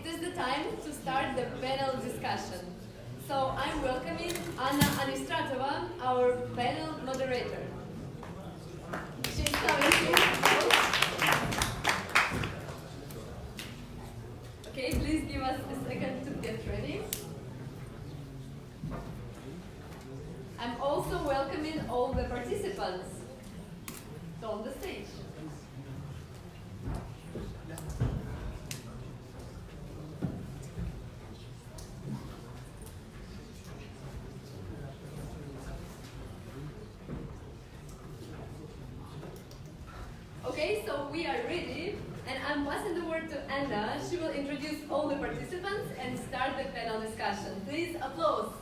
it is the time to start the panel discussion. So I'm welcoming Anistratova, our panel moderator. She's coming here. Okay, please give us a second to get ready. I'm also welcoming all the participants on the stage. Okay, so we are ready, and I'm passing the word to Anna. She will introduce all the participants and start the panel discussion. Please applause.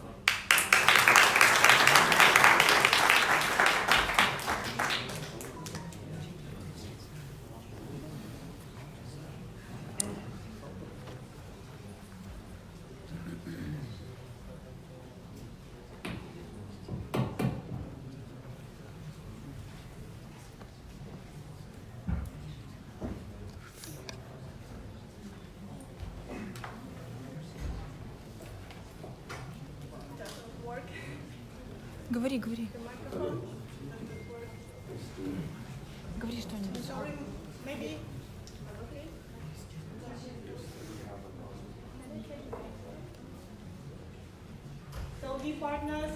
Говори. Говори что-нибудь. So, dear partners,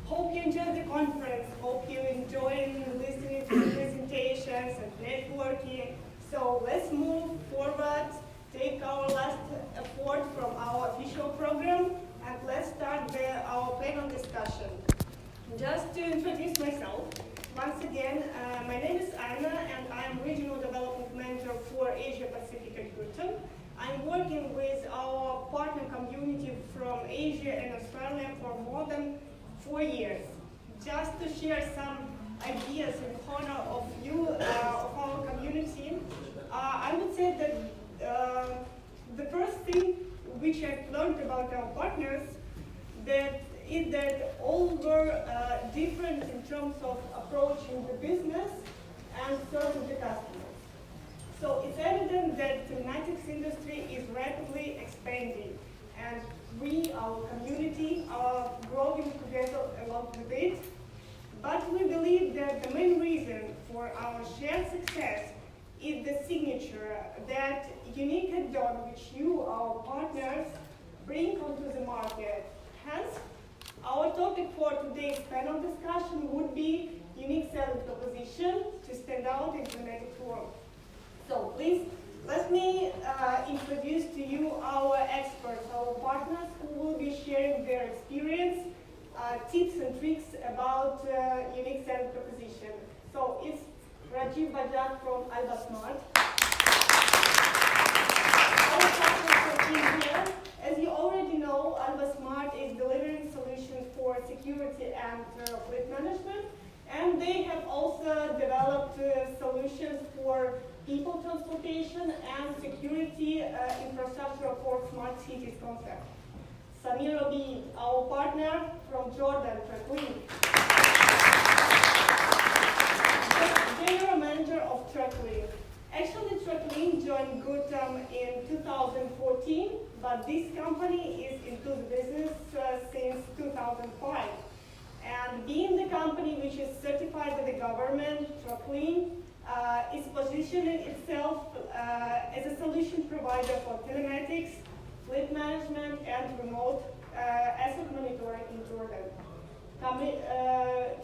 hope you enjoyed the conference. Hope you enjoyed listening to the presentations and networking. So let's move forward, take our last effort from our official program, and let's start our panel discussion. Just to introduce myself, once again, my name is Anna, and I'm Regional Development Manager for Asia Pacific at Gurtam. I'm working with our partner community from Asia and Australia for more than 4 years. Just to share some ideas in honor of you, of our community, I would say that the first thing which I've learned about our partners is that all were different in terms of approaching the business and serving the customers. So it's evident that the telematics industry is rapidly expanding, and we, our community, are growing together along with it. But we believe that the main reason for our shared success is the signature, that unique add-on which you, our partners, bring onto the market. Hence, our topic for today's panel discussion would be unique selling proposition to stand out in telematics world. So please, let me introduce to you our experts, our partners who will be sharing their experience, tips and tricks about unique selling proposition. So it's Rajeev Bajaj from Albasmart. Our partners from India. As you already know, Albasmart is delivering solutions for security and fleet management, and they have also developed solutions for people transportation and security infrastructure for smart cities concept. Obeid, our partner from Jordan, Traklink. General manager of Traklink. Actually, Traklink joined Gurtam in 2014, but this company is into the business since 2005. And being the company which is certified by the government, Traklink is positioning itself as a solution provider for telematics, fleet management, and remote asset monitoring in Jordan.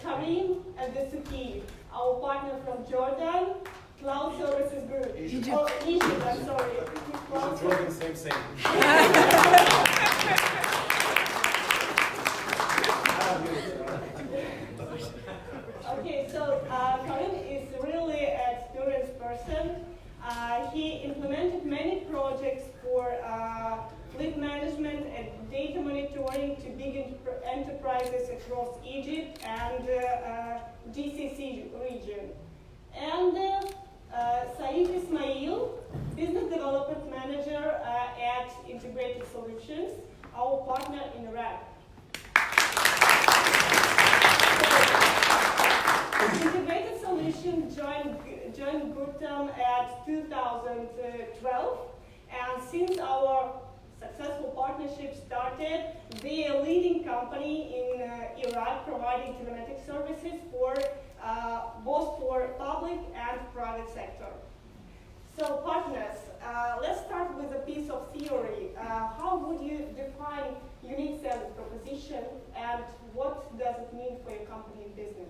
Karim ElDessouky, our partner from Jordan, Cloud Services Group. Egypt. Oh, Egypt, I'm sorry. Jordan, same. Okay, so Karim is really an experienced person. He implemented many projects for fleet management and data monitoring to big enterprises across Egypt and GCC region. And Saif Ismail, Business Development Manager at Integrated Solutions, our partner in Iraq. Integrated Solutions joined Gurtam at 2012, Since our successful partnership started, they are a leading company in Iraq providing telematics services for both for public and private sector. So partners, let's start with a piece of theory. How would you define unique selling proposition and what does it mean for your company and business?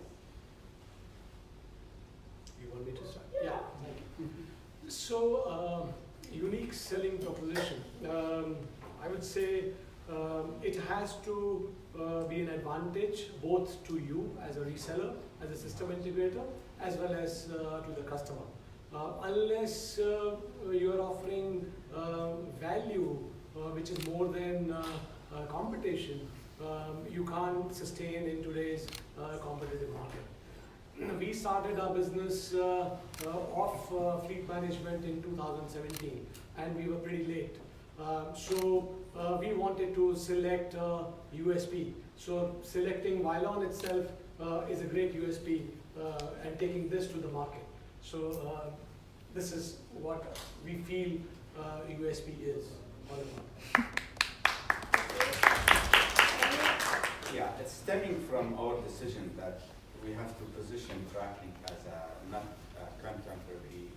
You want me to start? Yeah. Thank you. So, unique selling proposition. I would say it has to be an advantage both to you as a reseller, as a system integrator, as well as to the customer. Unless you are offering value which is more than competition, you can't sustain in today's competitive market. We started our business of fleet management in 2017 and we were pretty late. So we wanted to select USP. So selecting Vylon itself is a great USP and taking this to the market. So this is what we feel USP is all about. Yeah, it's stemming from our decision that we have to position Traklink as not a contemporary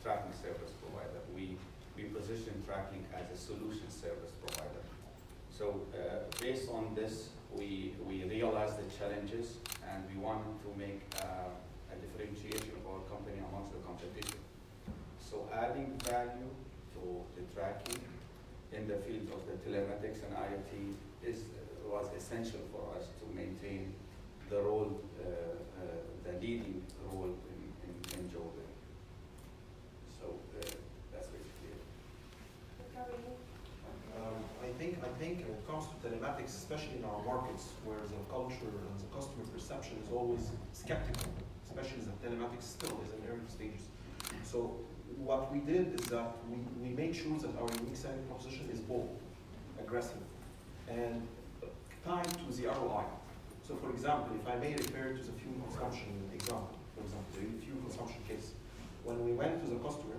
tracking service provider. We position Traklink as a solution service provider. So based on this, we realized the challenges and we wanted to make a differentiation of our company amongst the competition. So adding value to the tracking in the field of the telematics and IoT was essential for us to maintain the role, the leading role in Jordan. So that's basically it. I think when it comes to telematics, especially in our markets, where the culture and the customer perception is always skeptical, especially as the telematics still is in early stages. So what we did is that we made sure that our unique selling proposition is bold, aggressive, and tied to the ROI. So for example, if I may refer to the fuel consumption example, for example, the fuel consumption case. When we went to the customer,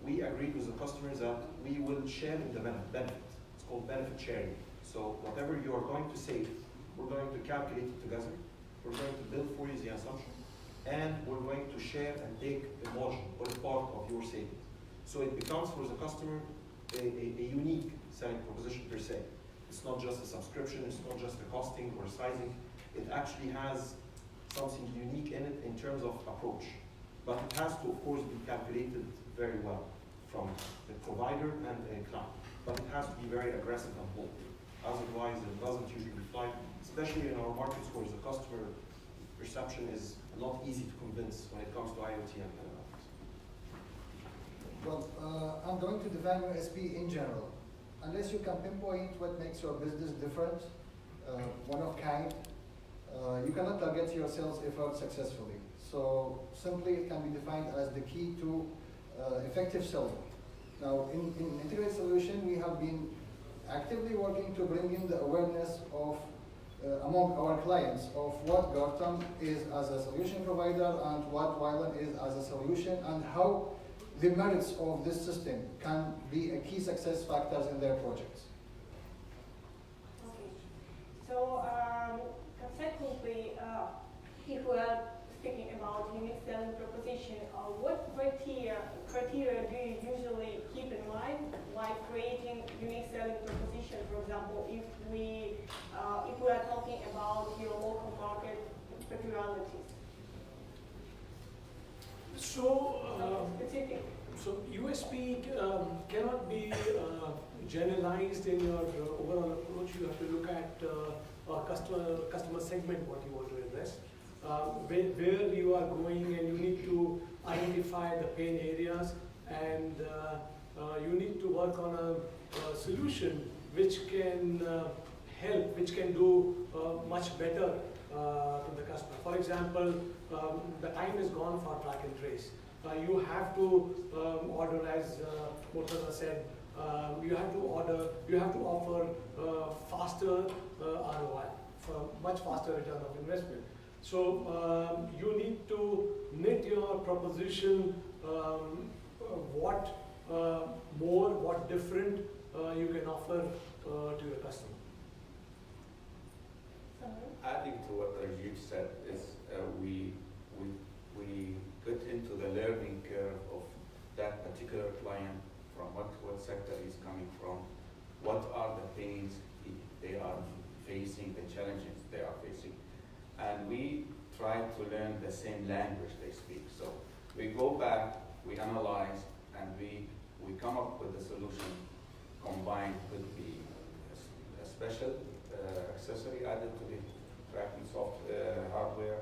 we agreed with the customer that we will share in the benefit. It's called benefit sharing. So whatever you are going to save, we're going to calculate it together. We're going to build for you the assumption, and we're going to share and take a margin or a part of your savings. So it becomes for the customer a unique selling proposition per se. It's not just a subscription, it's not just a costing or a sizing. It actually has something unique in it in terms of approach. But it has to, of course, be calculated very well from the provider and the client. But it has to be very aggressive and bold. Otherwise, it doesn't usually fly, especially in our markets where the customer perception is not easy to convince when it comes to IoT and telematics. Well, I'm going to define USP in general. Unless you can pinpoint what makes your business different, one of kind, you cannot target your sales effort successfully. So simply it can be defined as the key to effective selling. Now in integrated solution, we have been actively working to bring in the awareness of among our clients of what Gurtam is as a solution provider and what Vylon is as a solution, and how the merits of this system can be a key success factors in their projects. Okay. So consequently, if we are speaking about unique selling proposition, what criteria do you usually keep in mind while creating unique selling proposition? For example, if we are talking about your local market peculiarities. Specific. So USP cannot be generalized in your overall approach. You have to look at customer segment, what you want to address, where you are going, and you need to identify the pain areas, and you need to work on a solution which can help, which can do much better to the customer. For example, the time is gone for track and trace. You have to order, as Murtadha said, you have to offer faster ROI, for much faster return of investment. So you need to knit your proposition what more, what different you can offer to your customer. Adding to what Rajeev said is we get into the learning curve of that particular client, from what sector he's coming from, what are the pains they are facing, the challenges they are facing. And we try to learn the same language they speak. So we go back, we analyze, and we come up with a solution combined with a special accessory added to the tracking hardware,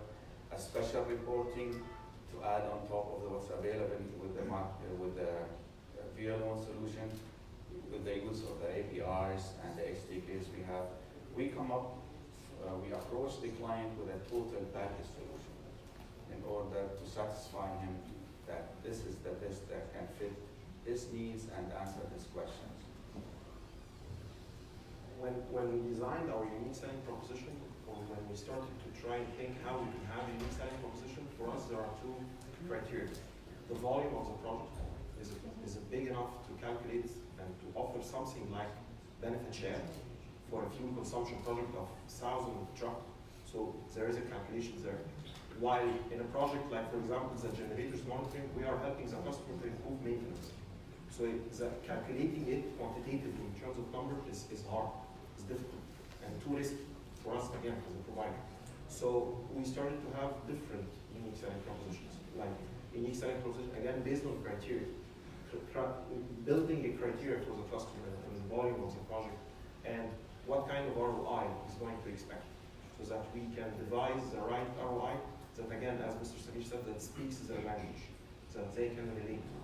a special reporting to add on top of what's available with the VLON solution, with the use of the APIs and the SDKs we have. We come up, we approach the client with a total package solution in order to satisfy him that this is the best that can fit his needs and answer his questions. When we designed our unique selling proposition, or when we started to try and think how we could have a unique selling proposition, for us there are two criteria. The volume of the project is it big enough to calculate and to offer something like benefit share for a fuel consumption project of 1,000 trucks. So there is a calculation there. While in a project like, for example, the generators monitoring, we are helping the customer to improve maintenance. So calculating it quantitatively in terms of number is hard, it's difficult, and too risky for us, again, as a provider. So we started to have different unique selling propositions, like unique selling proposition, again, based on criteria. Building a criteria for the customer and the volume of the project, and what kind of ROI is going to expect, so that we can devise the right ROI that, again, as Mr. Sameer said, that speaks their language, that they can relate to.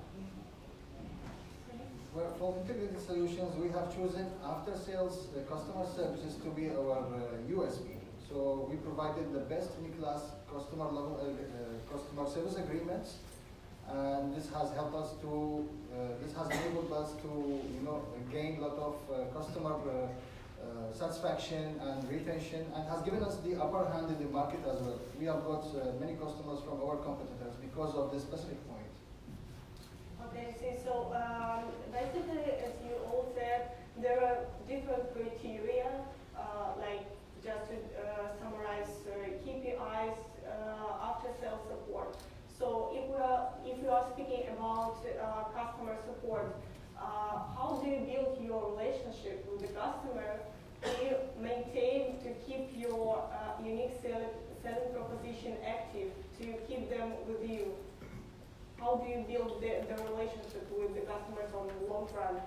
Well, for integrated solutions, we have chosen after-sales customer services to be our USP. So we provided the best-in-class customer service agreements, and this has helped us to, this has enabled us to, gain a lot of customer satisfaction and retention, and has given us the upper hand in the market as well. We have got many customers from our competitors because of this specific point. Okay, so basically, as you all said, there are different criteria, like just to summarize KPIs, after-sales support. So if we are speaking about customer support, how do you build your relationship with the customer? Do you maintain to keep your unique selling proposition active, to keep them with you? How do you build the relationship with the customers on the long run?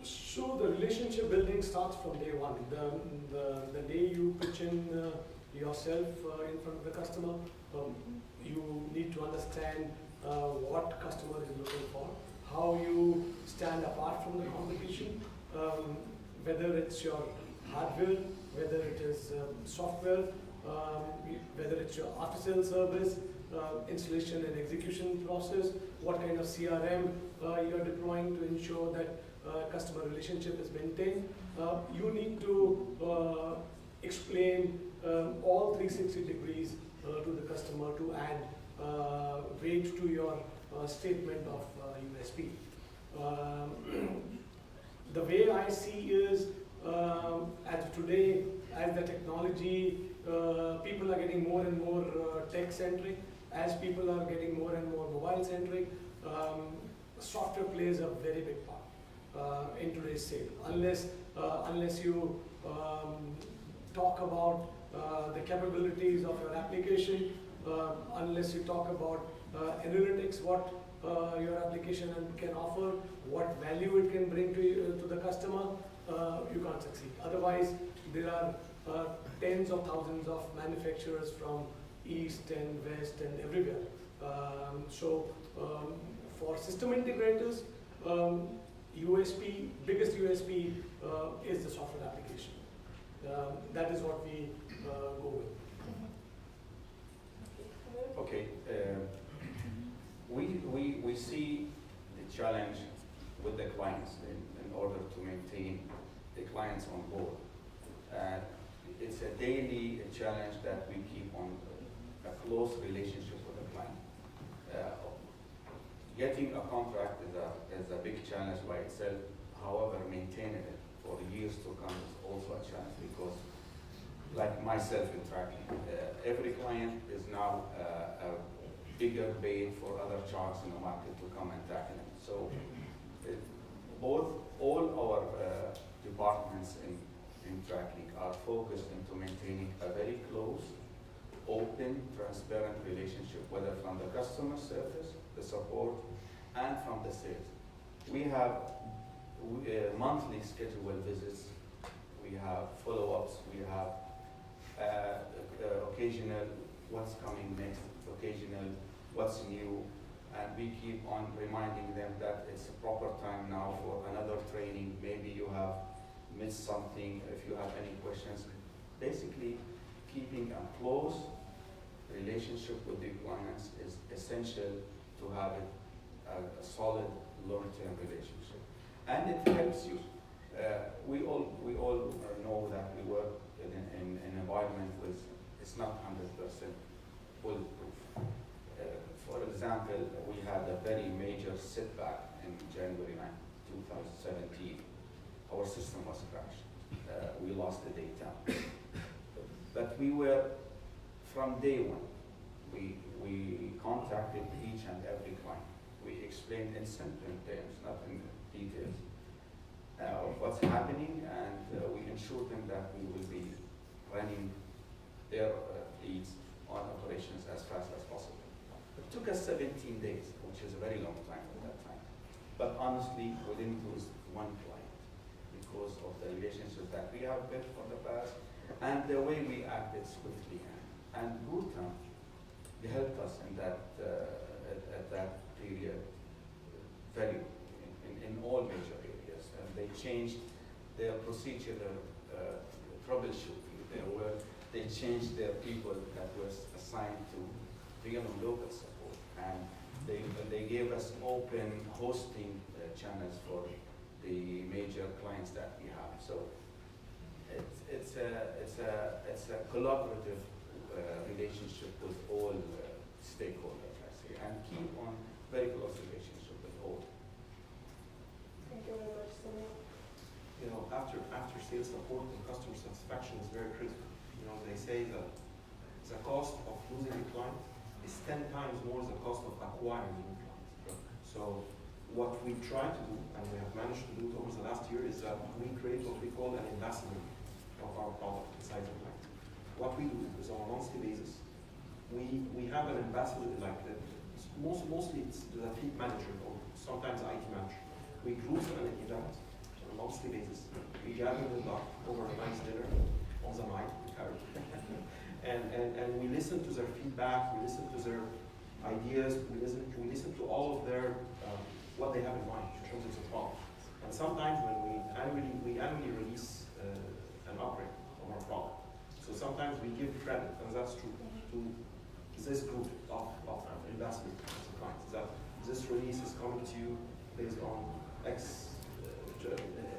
So the relationship building starts from day one. The day you pitch in yourself in front of the customer, you need to understand what customer is looking for, how you stand apart from the competition, whether it's your hardware, whether it is software, whether it's your after-sales service, installation and execution process, what kind of CRM you're deploying to ensure that customer relationship is maintained. You need to explain all 360 degrees to the customer to add weight to your statement of USP. The way I see is, as today, as the technology, people are getting more and more tech-centric, as people are getting more and more mobile-centric, software plays a very big part in today's sale. Unless you talk about the capabilities of your application, unless you talk about analytics, what your application can offer, what value it can bring to the customer, you can't succeed. Otherwise, there are tens of thousands of manufacturers from east and west and everywhere. For system integrators, biggest USP is the software application. That is what we go with. Okay, we see the challenge with the clients in order to maintain the clients on board. It's a daily challenge that we keep on a close relationship with the client. getting a contract is a big challenge by itself. However, maintaining it for years to come is also a challenge because, like myself in Traklink, every client is now a bigger bait for other sharks in the market to come and tackle it. So all our departments in Traklink are focused into maintaining a very close, open, transparent relationship, whether from the customer service, the support, and from the sales. We have monthly scheduled visits, we have follow-ups, we have occasional what's coming next, occasional what's new, and we keep on reminding them that it's a proper time now for another training. Maybe you have missed something, if you have any questions. Basically, keeping a close relationship with the clients is essential to have a solid long-term relationship. And it helps you. We all know that we work in an environment with, it's not 100% bulletproof. For example, we had a very major setback in January 9, 2017. Our system was crashed. We lost the data. But we were, from day one, we contacted each and every client. We explained in simple terms, not in details, of what's happening, and we ensured them that we will be running their leads on operations as fast as possible. It took us 17 days, which is a very long time at that time. But honestly, we didn't lose one client because of the relationship that we have built from the past and the way we acted swiftly. And Gurtam helped us in that at that period very in all major areas. And they changed their procedural troubleshooting. They changed their people that was assigned to real and local support, and they gave us open hosting channels for the major clients that we have. So it's a collaborative relationship with all stakeholders, I say, and keep on very close relationship with all. Thank you very much, Samir. You know, after sales support and customer satisfaction is very critical. You know, they say that the cost of losing a client is 10 times more the cost of acquiring new clients. So what we try to do, and we have managed to do over the last year, is that we create what we call an ambassador of our product inside the client. What we do is on a monthly basis, we have an ambassador, like mostly it's the fleet manager or sometimes IT manager. We group an event on a monthly basis. We gather them up over a nice dinner on the night, and we listen to their feedback, we listen to their ideas, we listen to all of their what they have in mind in terms of the problem. And sometimes when we annually release an upgrade of our product. So sometimes we give credit, and that's true, to this group of ambassadors as a client. That this release is coming to you based on X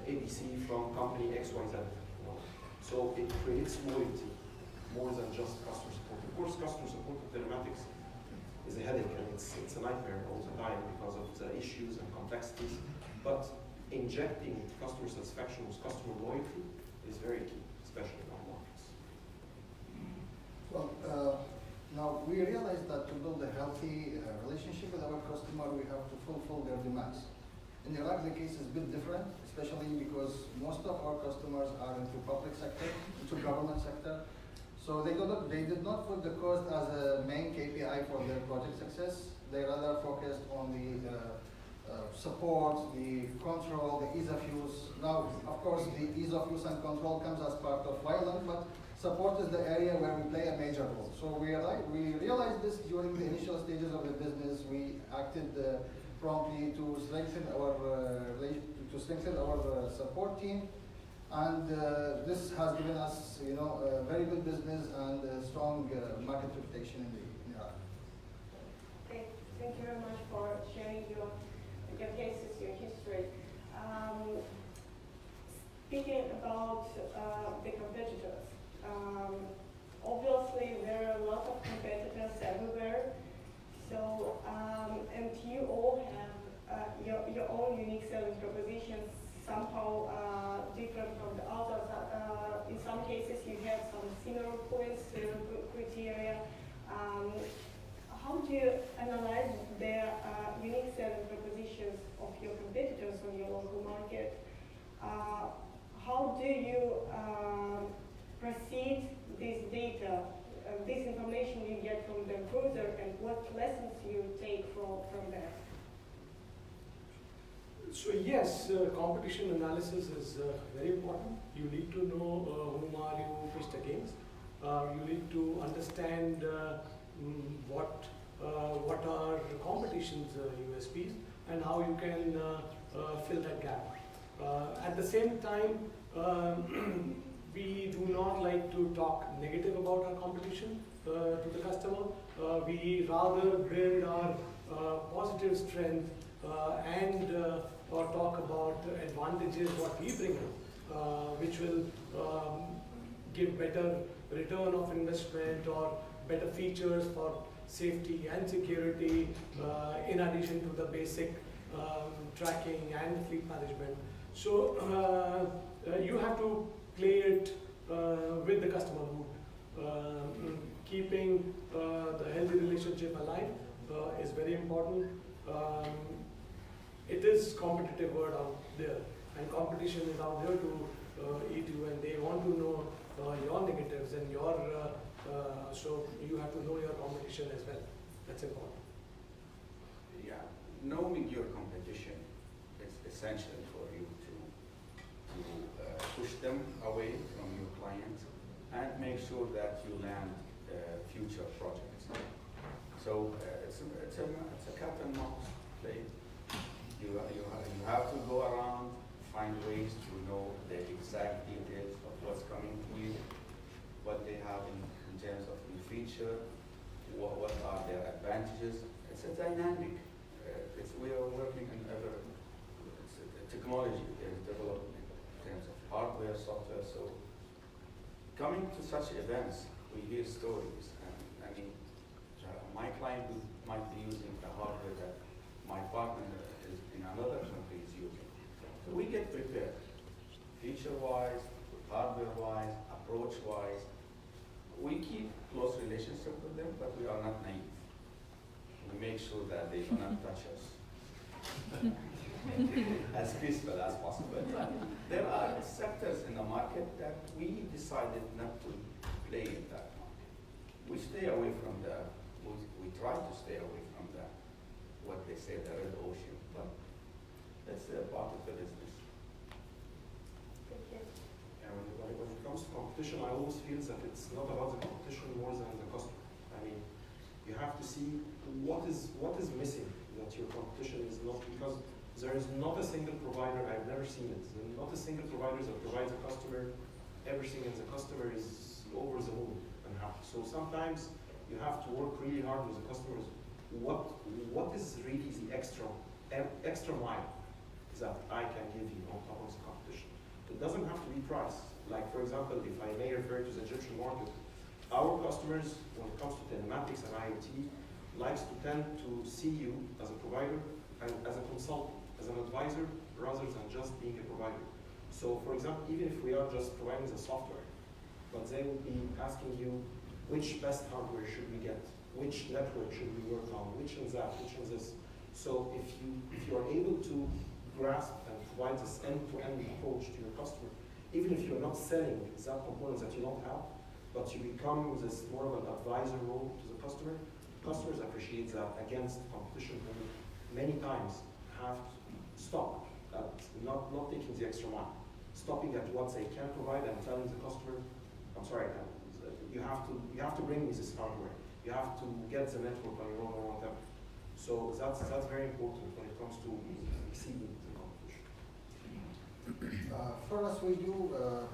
ABC from company XYZ. You know. So it creates loyalty more than just customer support. Of course, customer support with telematics is a headache, and it's a nightmare all the time because of the issues and complexities. But injecting customer satisfaction with customer loyalty is very key, especially in our markets. Well, now we realize that to build a healthy relationship with our customer, we have to fulfill their demands. In Iraq, the case is a bit different, especially because most of our customers are into public sector, into government sector. So they did not put the cost as a main KPI for their project success. They rather focused on the support, the control, the ease of use. Now, of course, the ease of use and control comes as part of Violent, but support is the area where we play a major role. So we realized this during the initial stages of the business. We acted promptly to strengthen our support team, and this has given us, a very good business and a strong market reputation in Iraq. Okay, thank you very much for sharing your cases, your history. Speaking about the competitors, obviously there are a lot of competitors everywhere. So, and you all have your own unique selling propositions, somehow different from the others. In some cases, you have some similar points, criteria. How do you analyze their unique selling propositions of your competitors on your local market? How do you proceed this data, this information you get from the cruiser, and what lessons you take from that? So yes, competition analysis is very important. You need to know whom are you pitched against. You need to understand what are competition's USPs and how you can fill that gap. At the same time, we do not like to talk negative about our competition to the customer. We rather build our positive strength and or talk about the advantages what we bring in, which will give better return of investment or better features for safety and security in addition to the basic tracking and fleet management. So you have to play it with the customer mood. Keeping the healthy relationship alive is very important. It is competitive world out there, and competition is out there to eat you, and they want to know your negatives and your, so you have to know your competition as well. That's important. Yeah, knowing your competition is essential for you to push them away from your clients and make sure that you land future projects. So it's a cat and mouse play. You have to go around, find ways to know the exact details of what's coming to you, what they have in terms of new feature, what are their advantages. It's a dynamic. We are working in technology is developing in terms of hardware, software. So coming to such events, we hear stories. And I mean, my client might be using the hardware that my partner is in another country is using. So we get prepared, feature-wise, hardware-wise, approach-wise. We keep close relationship with them, but we are not naive. We make sure that they do not touch us. As peaceful as possible. There are sectors in the market that we decided not to play in that market. We stay away from we try to stay away from what they say, the red ocean, but that's part of the business. And when it comes to competition, I always feel that it's not about the competition more than the customer. I mean, you have to see what is missing that your competition is not, because there is not a single provider, I've never seen it, not a single provider that provides a customer everything, and the customer is over the moon and happy. So sometimes you have to work really hard with the customers. What is really the extra mile that I can give you on top of the competition? It doesn't have to be price. Like for example, if I may refer to the Egyptian market, our customers, when it comes to telematics and IoT, likes to tend to see you as a provider and as a consultant, as an advisor, rather than just being a provider. So for example, even if we are just providing the software, but they will be asking you, which best hardware should we get? Which network should we work on? Which one's that? Which one's this? So if you are able to grasp and provide this end-to-end approach to your customer, even if you're not selling that components that you don't have, but you become this more of an advisor role to the customer, customers appreciate that. Against competition, many times have stopped at not taking the extra mile, stopping at what they can provide and telling the customer, I'm sorry, you have to bring me this hardware. You have to get the network on your own or whatever. So that's very important when it comes to exceeding the competition. For us, we do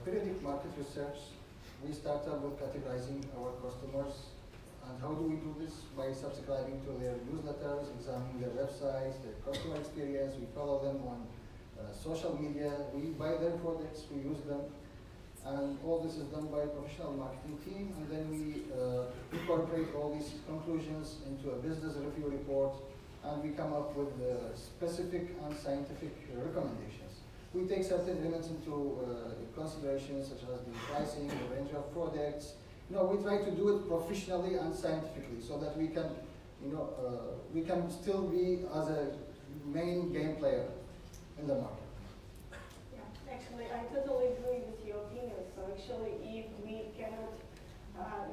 periodic market research. We started with categorizing our customers. And how do we do this? By subscribing to their newsletters, examining their websites, their customer experience. We follow them on social media. We buy their products, we use them. And all this is done by a professional marketing team, and then we incorporate all these conclusions into a business review report, and we come up with specific and scientific recommendations. We take certain elements into consideration, such as the pricing, the range of products. We try to do it professionally and scientifically, so that we can, we can still be as a main game player in the market. Actually, I totally agree with your opinion. So actually, if we cannot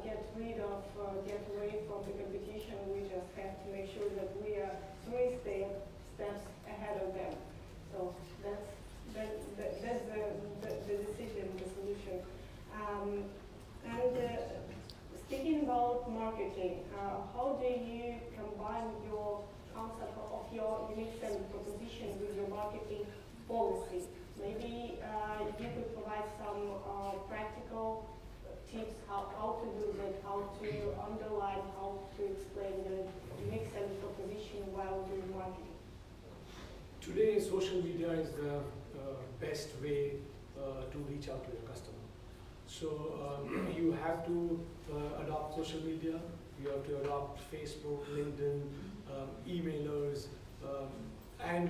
get away from the competition, we just have to make sure that we are 3 steps ahead of them. So that's the decision, the solution. Speaking about marketing, how do you combine your concept of your unique selling proposition with your marketing policy? Maybe you could provide some practical tips how to do that, how to underline, how to explain the unique selling proposition while doing marketing. Today, social media is the best way to reach out to your customer. So you have to adopt social media. You have to adopt Facebook, LinkedIn, emailers, and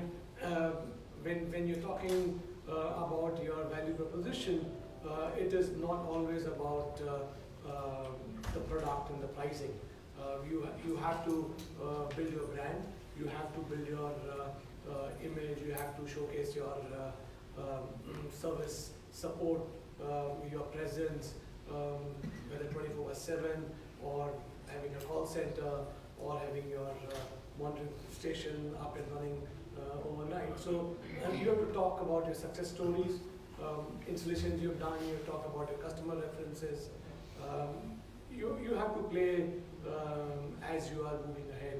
when you're talking about your value proposition, it is not always about the product and the pricing. You have to build your brand, you have to build your image, you have to showcase your service, support, your presence, whether 24/7 or having a call center or having your monitoring station up and running overnight. So you have to talk about your success stories, installations you've done, you talk about your customer references. You have to play as you are moving ahead,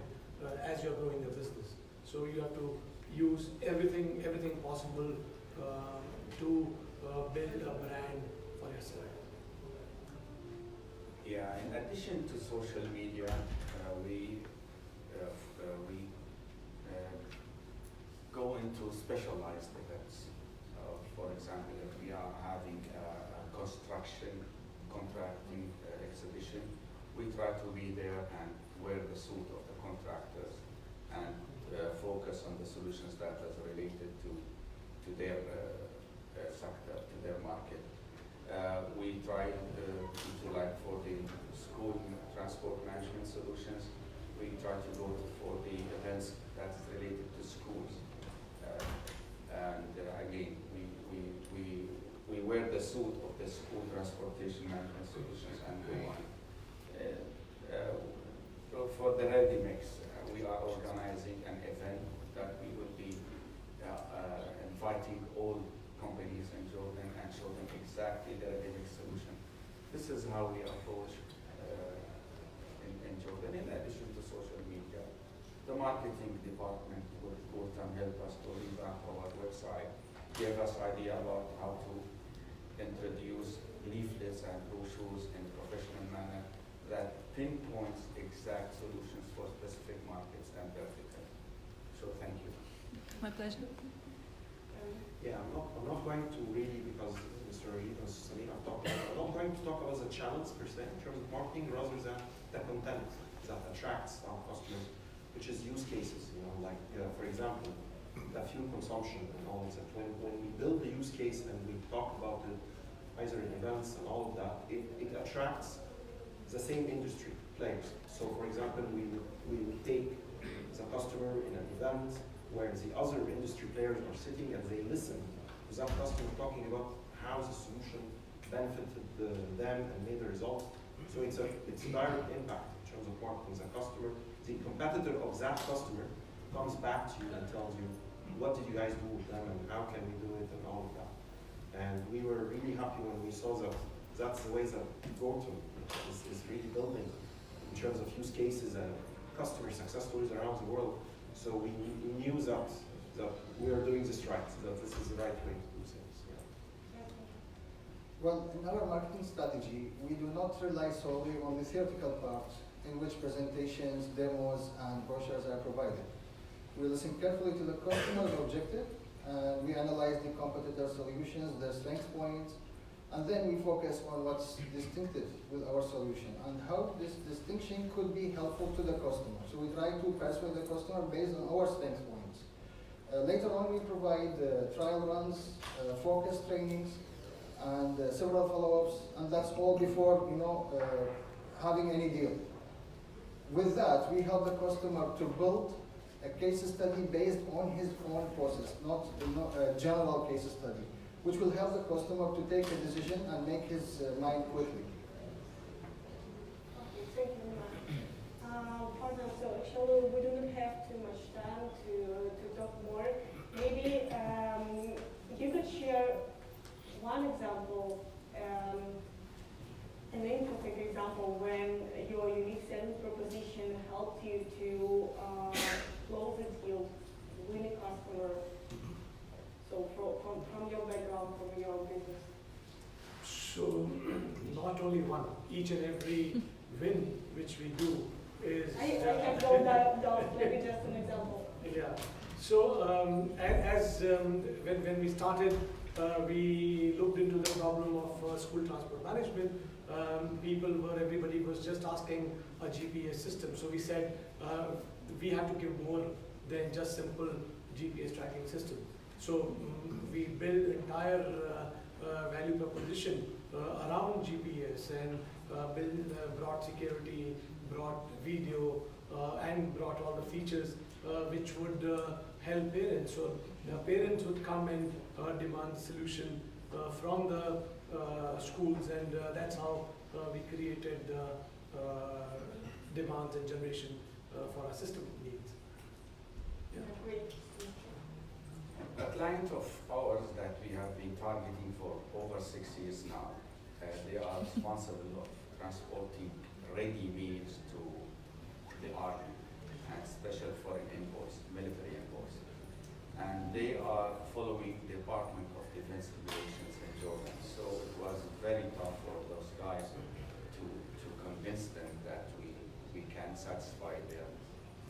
as you're growing your business. So you have to use everything possible to build a brand for yourself. Yeah, in addition to social media, we go into specialized events. For example, if we are having a construction contracting exhibition, we try to be there and wear the suit of the contractors and focus on the solutions that is related to their sector, to their market. We try to like for the school transport management solutions, we try to go for the events that's related to schools. Again, we wear the suit of the school transportation management solutions and go on. For the ready mix, we are organizing an event that we will be inviting all companies in Jordan and show them exactly the ready mix solution. This is how we approach in Jordan, in addition to social media. The marketing department with Gurtam help us to revamp our website, gave us idea about how to introduce leaflets and brochures in a professional manner that pinpoints exact solutions for specific markets and verticals. So thank you. My pleasure. Yeah, I'm not going to really, because Mr. Rajeev and Salim have talked about, I'm not going to talk about the channels per se in terms of marketing, rather than the content that attracts our customers, which is use cases, like for example, the fuel consumption and all this. When we build the use case and we talk about it, either in events and all of that, it attracts the same industry players. So for example, we will take the customer in an event where the other industry players are sitting and they listen to that customer talking about how the solution benefited them and made the result. So it's a direct impact in terms of marketing. The customer, the competitor of that customer comes back to you and tells you, what did you guys do with them and how can we do it and all of that. And we were really happy when we saw that that's the way that Gurtam is really building in terms of use cases and customer success stories around the world. So we knew that we are doing this right, that this is the right way to do things. Yeah. Well, in our marketing strategy, we do not rely solely on the theoretical part in which presentations, demos, and brochures are provided. We listen carefully to the customer's objective, and we analyze the competitor solutions, their strength points, And then we focus on what's distinctive with our solution and how this distinction could be helpful to the customer. So we try to persuade the customer based on our strength points. Later on, we provide trial runs, focus trainings, and several follow-ups, and that's all before having any deal. With that, we help the customer to build a case study based on his own process, not a general case study, which will help the customer to take a decision and make his mind quickly. Okay, thank you very much. Fadhil, so actually we don't have too much time to talk more. Maybe you could share one example, an interesting example when your unique selling proposition helped you to close a deal, win a customer. So from your background, from your business. So not only one, each and every win which we do is. I have rolled that down, maybe just an example. Yeah. So when we started, we looked into the problem of school transport management. Everybody was just asking a GPS system. So we said we have to give more than just simple GPS tracking system. So we built entire value proposition around GPS and brought security, brought video, and brought all the features which would help parents. So parents would come and demand solution from the schools, and that's how we created demands and generation for our system needs. Yeah. Great. A client of ours that we have been targeting for over 6 years now, they are responsible of transporting ready meals to the army and special foreign envoys, military envoys. And they are following the Department of Defense Relations in Jordan. So it was very tough for those guys to convince them that we can satisfy their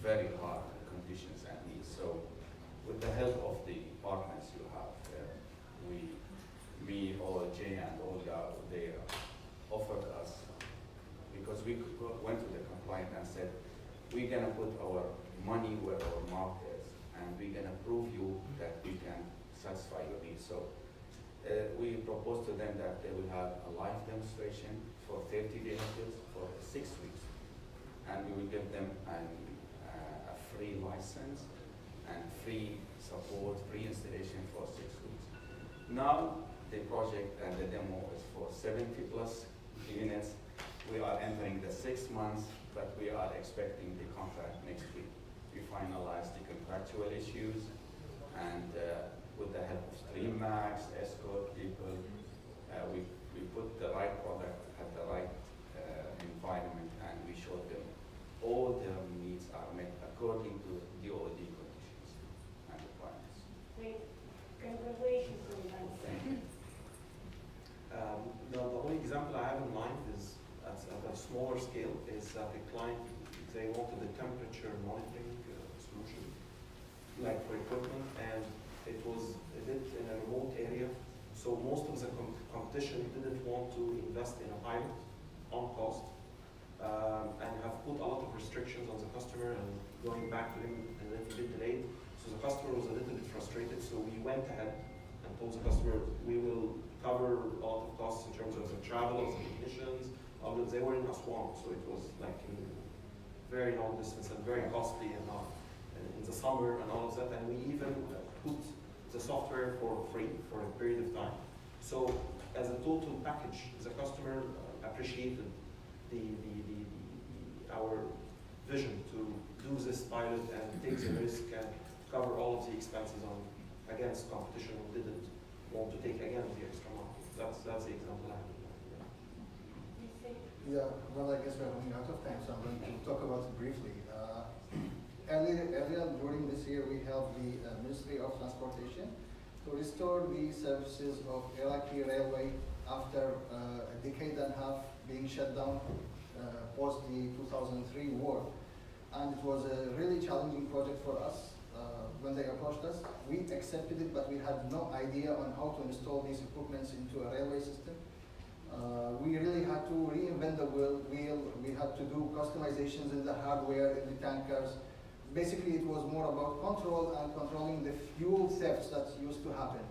very hard conditions and needs. So with the help of the partners you have, me, OLJ, and Olga, they offered us, because we went to the compliant and said, we're going to put our money where our mouth is, and we're going to prove you that we can satisfy your needs. So we proposed to them that they will have a live demonstration for 30 vehicles for 6 weeks, and we will give them a free license and free support, free installation for 6 weeks. Now the project and the demo is for 70 plus units. We are entering the 6 months, but we are expecting the contract next week. We finalize the contractual issues, and with the help of StreamMax, escort people, we put the right product at the right environment, and we showed them all their needs are met according to DoD conditions and requirements. Great. Congratulations on that. The only example I have in mind is at a smaller scale is that the client, they wanted a temperature monitoring solution, like for equipment, and it was a bit in a remote area. So most of the competition didn't want to invest in a pilot on cost, and have put a lot of restrictions on the customer and going back to him a little bit delayed. So the customer was a little bit frustrated. So we went ahead and told the customer we will cover a lot of costs in terms of the travel of the technicians. They were in Aswan, so it was like in very long distance and very costly and in the summer and all of that. And we even put the software for free for a period of time. So as a total package, the customer appreciated our vision to do this pilot and take the risk and cover all of the expenses against competition who didn't want to take again the extra money. That's the example I have. Yeah, well, I guess we're running out of time, so I'm going to talk about it briefly. Earlier during this year, we helped the Ministry of Transportation to restore the services of Iraqi railway after a decade and a half being shut down post the 2003 war. And it was a really challenging project for us. when they approached us. We accepted it, but we had no idea on how to install these equipments into a railway system. We really had to reinvent the wheel. We had to do customizations in the hardware, in the tankers. Basically, it was more about control and controlling the fuel thefts that used to happen.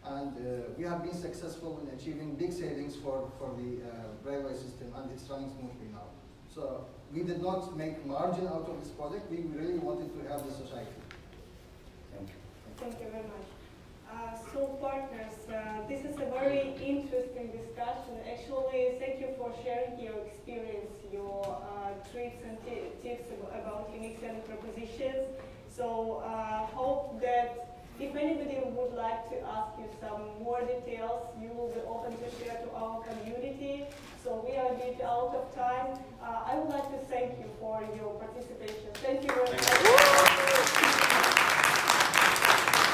And we have been successful in achieving big savings for the railway system, and it's running smoothly now. So we did not make margin out of this project. We really wanted to help the society. Thank you. Thank you very much. So partners, this is a very interesting discussion. Actually, thank you for sharing your experience, your tricks and tips about unique selling propositions. So hope that if anybody would like to ask you some more details, you will be open to share to our community. So we are a bit out of time. I would like to thank you for your participation. Thank you very much.